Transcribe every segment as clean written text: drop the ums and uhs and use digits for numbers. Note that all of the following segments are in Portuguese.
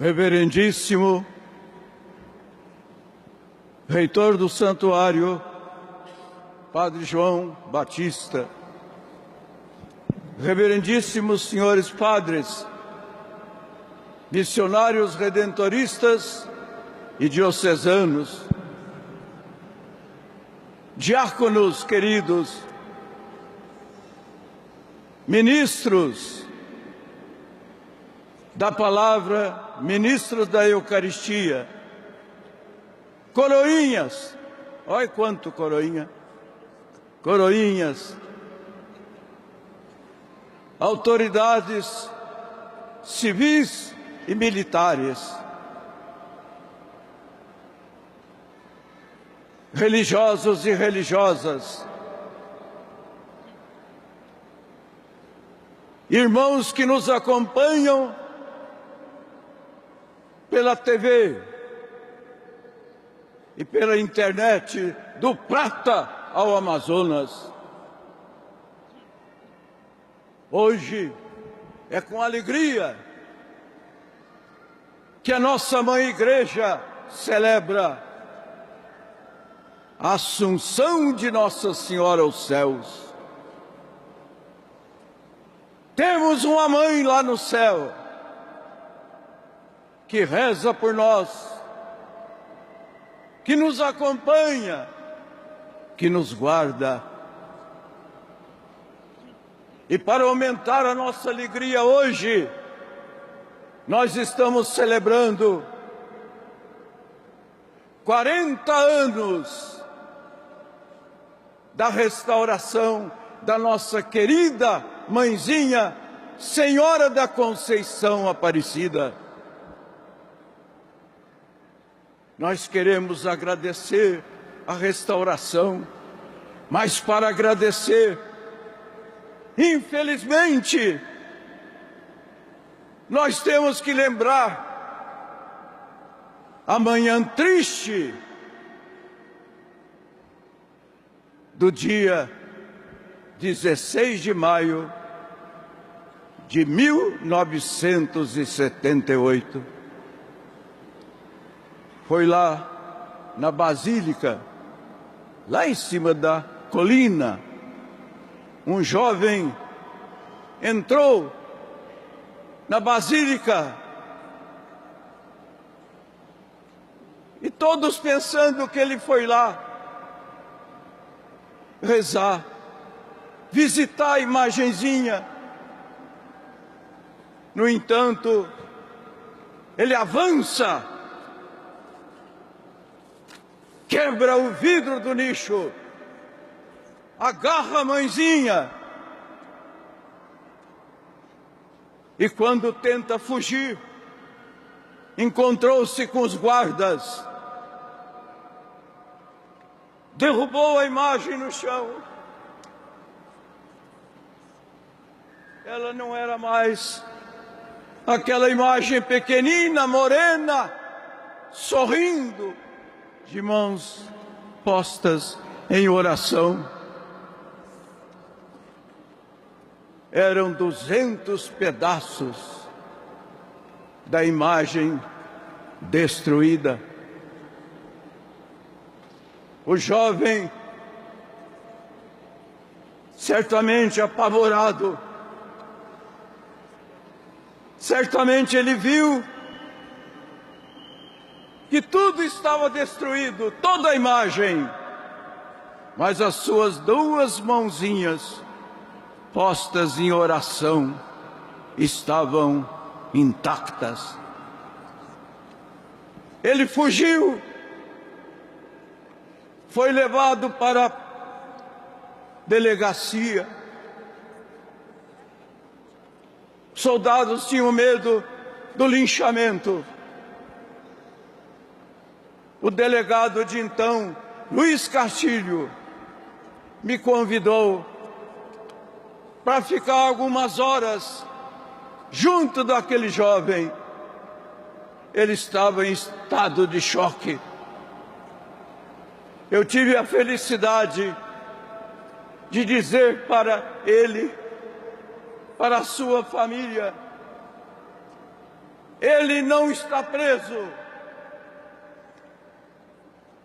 Reverendíssimo Reitor do Santuário, Padre João Batista, reverendíssimos senhores padres, missionários redentoristas e diocesanos, diáconos queridos, ministros da palavra, ministros da Eucaristia, coroinhas, olha quanto coroinha, coroinhas, autoridades civis e militares, religiosos e religiosas, irmãos que nos acompanham pela TV e pela internet, do Prata ao Amazonas. Hoje é com alegria que a nossa Mãe Igreja celebra a Assunção de Nossa Senhora aos céus. Temos uma mãe lá no céu que reza por nós, que nos acompanha, que nos guarda. E para aumentar a nossa alegria hoje, nós estamos celebrando 40 anos da restauração da nossa querida mãezinha, Senhora da Conceição Aparecida. Nós queremos agradecer a restauração, mas para agradecer, infelizmente, nós temos que lembrar a manhã triste do dia 16 de maio de 1978. Foi lá na Basílica, lá em cima da colina, um jovem entrou na Basílica e todos pensando que ele foi lá rezar, visitar a imagenzinha. No entanto, ele avança, quebra o vidro do nicho, agarra a mãezinha e quando tenta fugir, encontrou-se com os guardas, derrubou a imagem no chão. Ela não era mais aquela imagem pequenina, morena, sorrindo, de mãos postas em oração. Eram 200 pedaços da imagem destruída. O jovem, certamente apavorado, certamente ele viu que tudo estava destruído, toda a imagem, mas as suas duas mãozinhas postas em oração estavam intactas. Ele fugiu, foi levado para a delegacia. Soldados tinham medo do linchamento. O delegado de então, Luiz Castilho, me convidou para ficar algumas horas junto daquele jovem. Ele estava em estado de choque. Eu tive a felicidade de dizer para ele, para a sua família, Ele não está preso.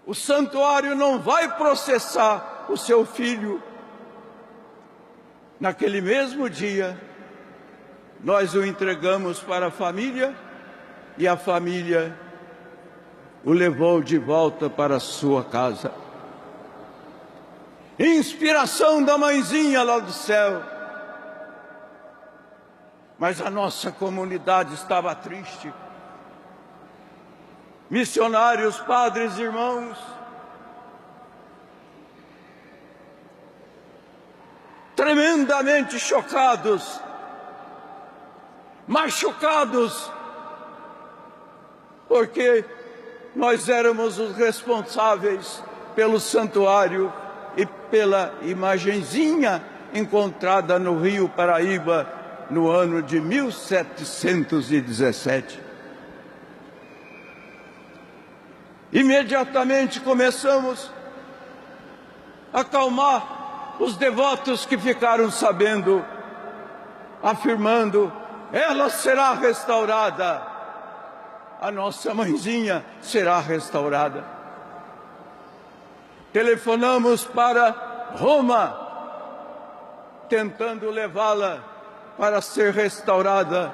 O santuário não vai processar o seu filho. Naquele mesmo dia, nós o entregamos para a família e a família o levou de volta para a sua casa. Inspiração da mãezinha lá do céu. Mas a nossa comunidade estava triste. Missionários, padres, irmãos, tremendamente chocados, machucados, porque nós éramos os responsáveis pelo santuário e pela imagenzinha encontrada no Rio Paraíba no ano de 1717. Imediatamente começamos a acalmar os devotos que ficaram sabendo, afirmando: ela será restaurada, a nossa mãezinha será restaurada. Telefonamos para Roma, tentando levá-la para ser restaurada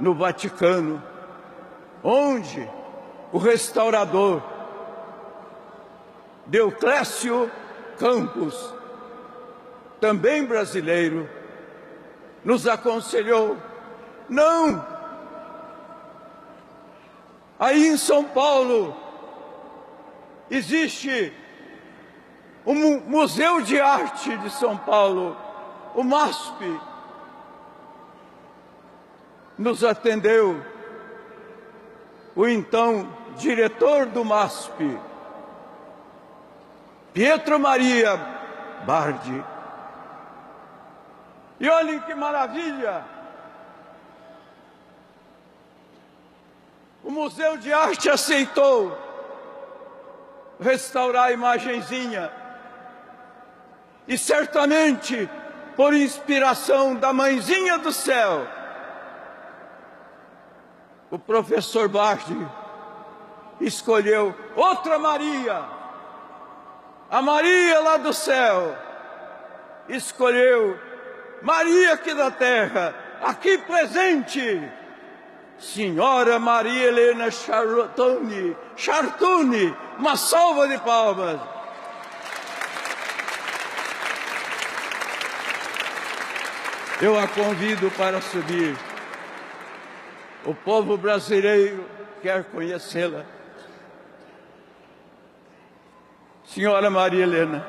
no Vaticano, onde o restaurador Deoclésio Campos, também brasileiro, nos aconselhou: não, aí em São Paulo existe o Museu de Arte de São Paulo, o MASP. Nos atendeu o então diretor do MASP, Pietro Maria Bardi. E olhem que maravilha! O Museu de Arte aceitou restaurar a imagenzinha. E certamente, por inspiração da mãezinha do céu, o professor Bardi escolheu outra Maria, a Maria lá do céu, escolheu Maria aqui da terra, aqui presente, Senhora Maria Helena Chartuni, uma salva de palmas. Eu a convido para subir. O povo brasileiro quer conhecê-la. Senhora Maria Helena,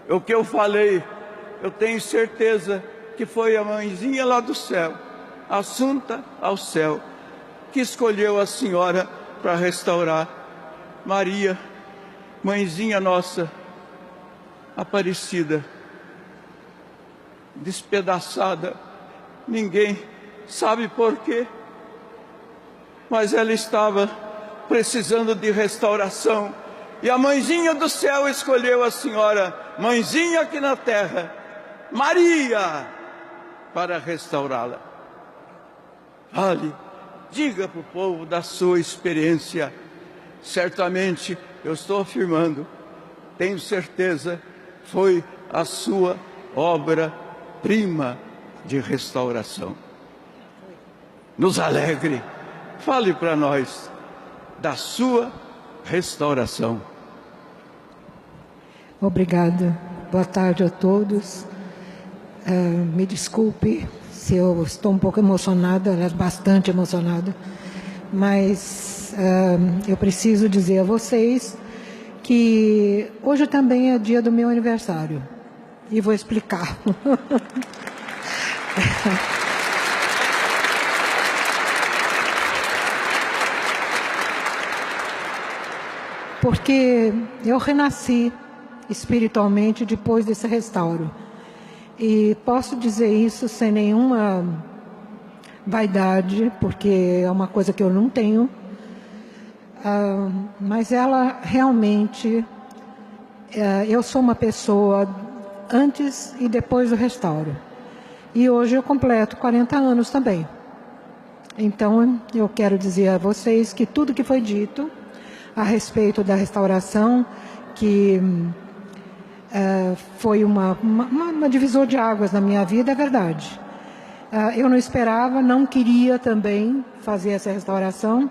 o que eu falei, eu tenho certeza que foi a mãezinha lá do céu, assunta ao céu, que escolheu a senhora para restaurar. Maria, mãezinha nossa, Aparecida, despedaçada, ninguém sabe por quê, mas ela estava precisando de restauração. E a mãezinha do céu escolheu a senhora, mãezinha aqui na terra, Maria, para restaurá-la. Fale, diga para o povo da sua experiência. Certamente, eu estou afirmando, tenho certeza, foi a sua obra-prima de restauração. Nos alegre, fale para nós da sua restauração. Obrigada. Boa tarde a todos. Me desculpe se eu estou um pouco emocionada, bastante emocionada, mas eu preciso dizer a vocês que hoje também é dia do meu aniversário. E vou explicar. Porque eu renasci espiritualmente depois desse restauro. E posso dizer isso sem nenhuma vaidade, porque é uma coisa que eu não tenho. Mas ela realmente... eu sou uma pessoa antes e depois do restauro. E hoje eu completo 40 anos também. Então, eu quero dizer a vocês que tudo que foi dito a respeito da restauração, que foi uma divisor de águas na minha vida, é verdade. Eu não esperava, não queria também fazer essa restauração,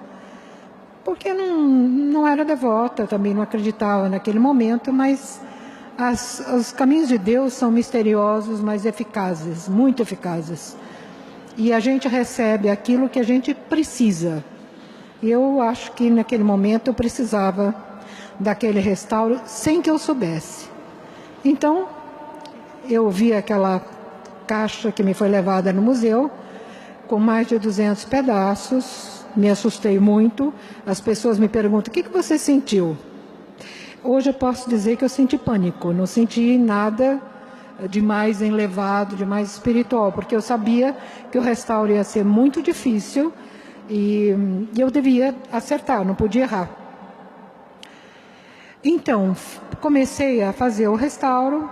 porque não era devota, também não acreditava naquele momento, mas os caminhos de Deus são misteriosos, mas eficazes, muito eficazes. E a gente recebe aquilo que a gente precisa. E eu acho que naquele momento eu precisava daquele restauro sem que eu soubesse. Então, eu vi aquela caixa que me foi levada no museu, com mais de 200 pedaços, me assustei muito. As pessoas me perguntam, o que você sentiu? Hoje eu posso dizer que eu senti pânico, não senti nada de mais elevado, de mais espiritual, porque eu sabia que o restauro ia ser muito difícil e eu devia acertar, não podia errar. Então, comecei a fazer o restauro,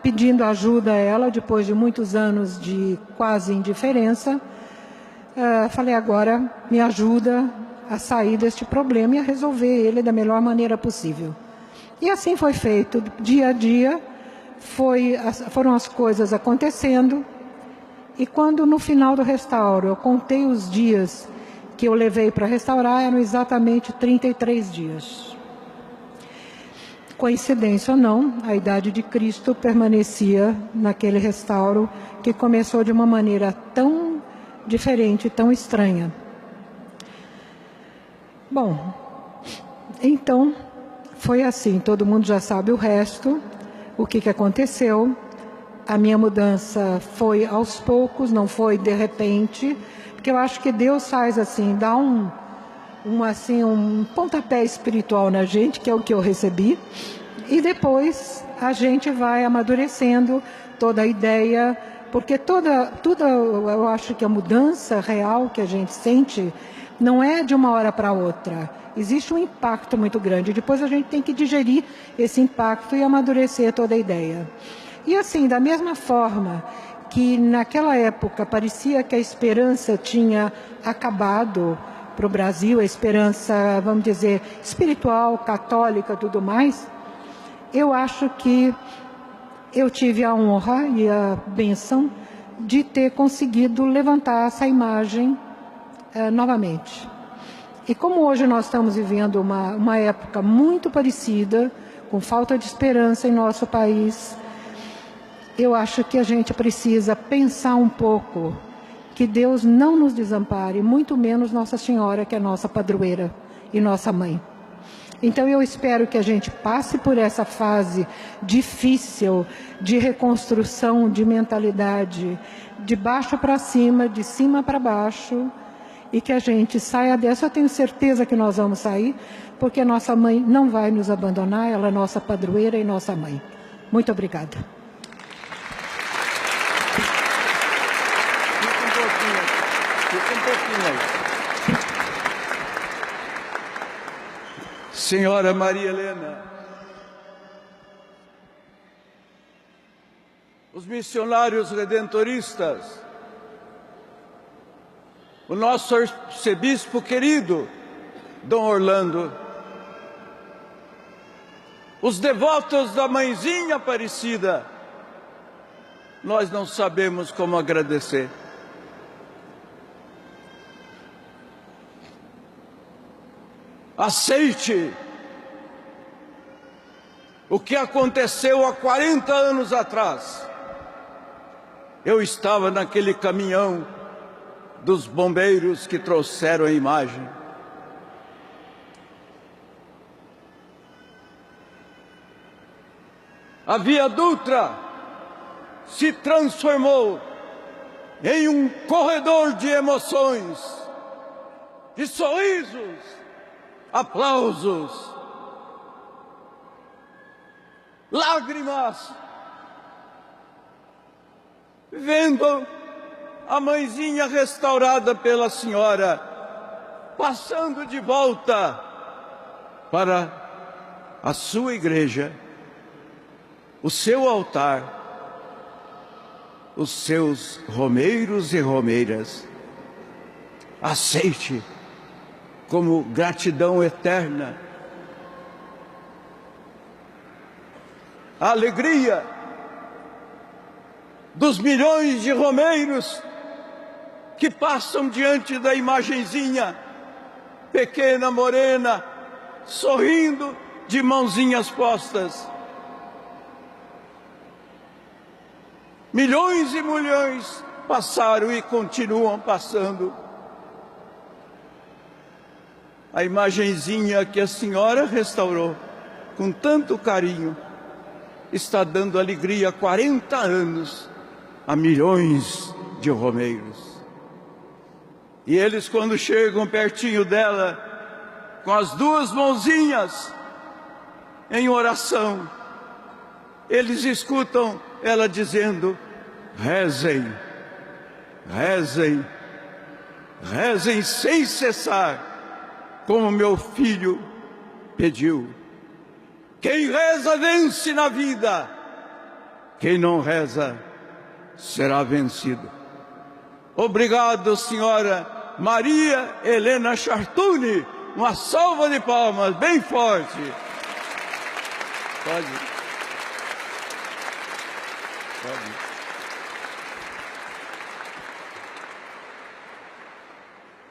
pedindo ajuda a ela, depois de muitos anos de quase indiferença. Falei, agora me ajuda a sair deste problema e a resolver ele da melhor maneira possível. E assim foi feito, dia a dia, foram as coisas acontecendo. E quando no final do restauro eu contei os dias que eu levei para restaurar, eram exatamente 33 dias. Coincidência ou não, a idade de Cristo permanecia naquele restauro que começou de uma maneira tão diferente, tão estranha. Bom, então foi assim, todo mundo já sabe o resto, o que aconteceu. A minha mudança foi aos poucos, não foi de repente, porque eu acho que Deus faz assim, dá um pontapé espiritual na gente, que é o que eu recebi, e depois a gente vai amadurecendo toda a ideia, porque eu acho que a mudança real que a gente sente não é de uma hora para outra. Existe um impacto muito grande, depois a gente tem que digerir esse impacto e amadurecer toda a ideia. E assim, da mesma forma que naquela época parecia que a esperança tinha acabado para o Brasil, a esperança, vamos dizer, espiritual, católica, tudo mais, eu acho que eu tive a honra e a bênção de ter conseguido levantar essa imagem novamente. E como hoje nós estamos vivendo uma época muito parecida, com falta de esperança em nosso país, eu acho que a gente precisa pensar um pouco que Deus não nos desampare, muito menos Nossa Senhora, que é nossa padroeira e nossa mãe. Então eu espero que a gente passe por essa fase difícil de reconstrução de mentalidade, de baixo para cima, de cima para baixo, e que a gente saia dessa. Eu tenho certeza que nós vamos sair, porque a nossa mãe não vai nos abandonar, ela é nossa padroeira e nossa mãe. Muito obrigada. Senhora Maria Helena, os missionários redentoristas, o nosso arcebispo querido, Dom Orlando, os devotos da Mãezinha Aparecida, nós não sabemos como agradecer. Aceite o que aconteceu há 40 anos atrás. Eu estava naquele caminhão dos bombeiros que trouxeram a imagem. A Via Dutra se transformou em um corredor de emoções, de sorrisos, aplausos, lágrimas, vendo a Mãezinha restaurada pela Senhora, passando de volta para a sua igreja, o seu altar, os seus romeiros e romeiras, aceite como gratidão eterna. A alegria dos milhões de romeiros que passam diante da imagenzinha pequena, morena, sorrindo, de mãozinhas postas. Milhões e milhões passaram e continuam passando. A imagenzinha que a senhora restaurou com tanto carinho está dando alegria há 40 anos a milhões de romeiros. E eles, quando chegam pertinho dela, com as duas mãozinhas em oração, eles escutam ela dizendo: rezem, rezem, rezem sem cessar, como meu filho pediu. Quem reza vence na vida, quem não reza será vencido. Obrigado, senhora Maria Helena Chartuni. Uma salva de palmas bem forte. Pode.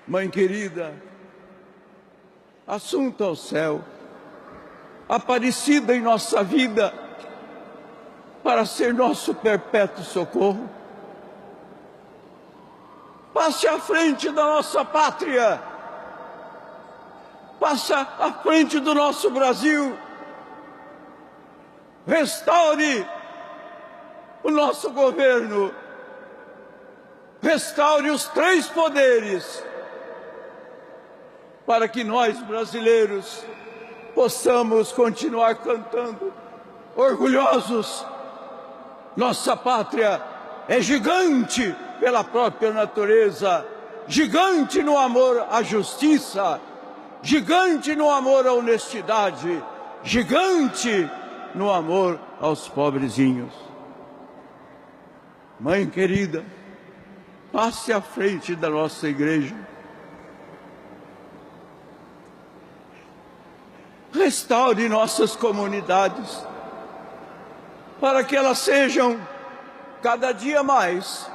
Mãe querida, assunto ao céu, Aparecida em nossa vida para ser nosso perpétuo socorro, passe à frente da nossa pátria, passa à frente do nosso Brasil, restaure o nosso governo, restaure os três poderes, para que nós brasileiros possamos continuar cantando orgulhosos. Nossa pátria é gigante pela própria natureza, gigante no amor à justiça, gigante no amor à honestidade, gigante no amor aos pobrezinhos. Mãe querida, passe à frente da nossa igreja. Restaure nossas comunidades, para que elas sejam cada dia mais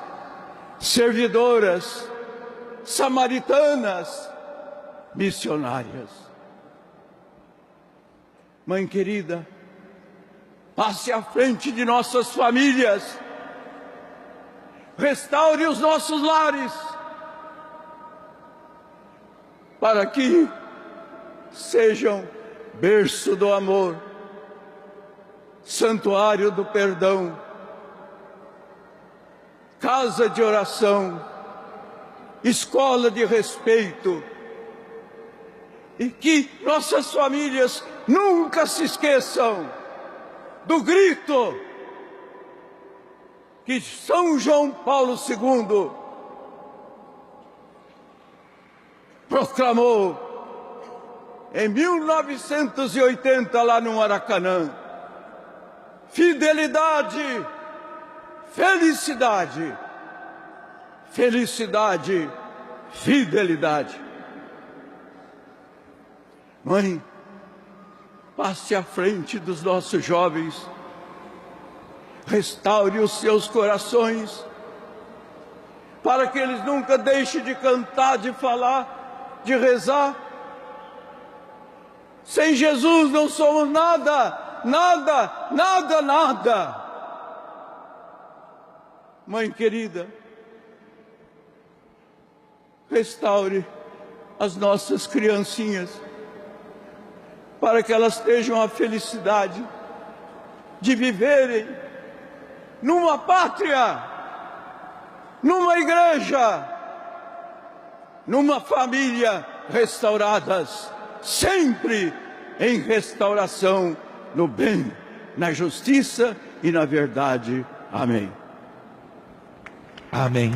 servidoras, samaritanas, missionárias. Mãe querida, passe à frente de nossas famílias, restaure os nossos lares, para que sejam berço do amor, santuário do perdão, casa de oração, escola de respeito, e que nossas famílias nunca se esqueçam do grito que São João Paulo II proclamou em 1980, lá no Maracanã: fidelidade, felicidade, felicidade, fidelidade. Mãe, passe à frente dos nossos jovens, restaure os seus corações, para que eles nunca deixem de cantar, de falar, de rezar. Sem Jesus não somos nada, nada, nada, nada. Mãe querida, restaure as nossas criancinhas, para que elas tenham a felicidade de viverem numa pátria, numa igreja, numa família restauradas, sempre em restauração, no bem, na justiça e na verdade. Amém. Amém.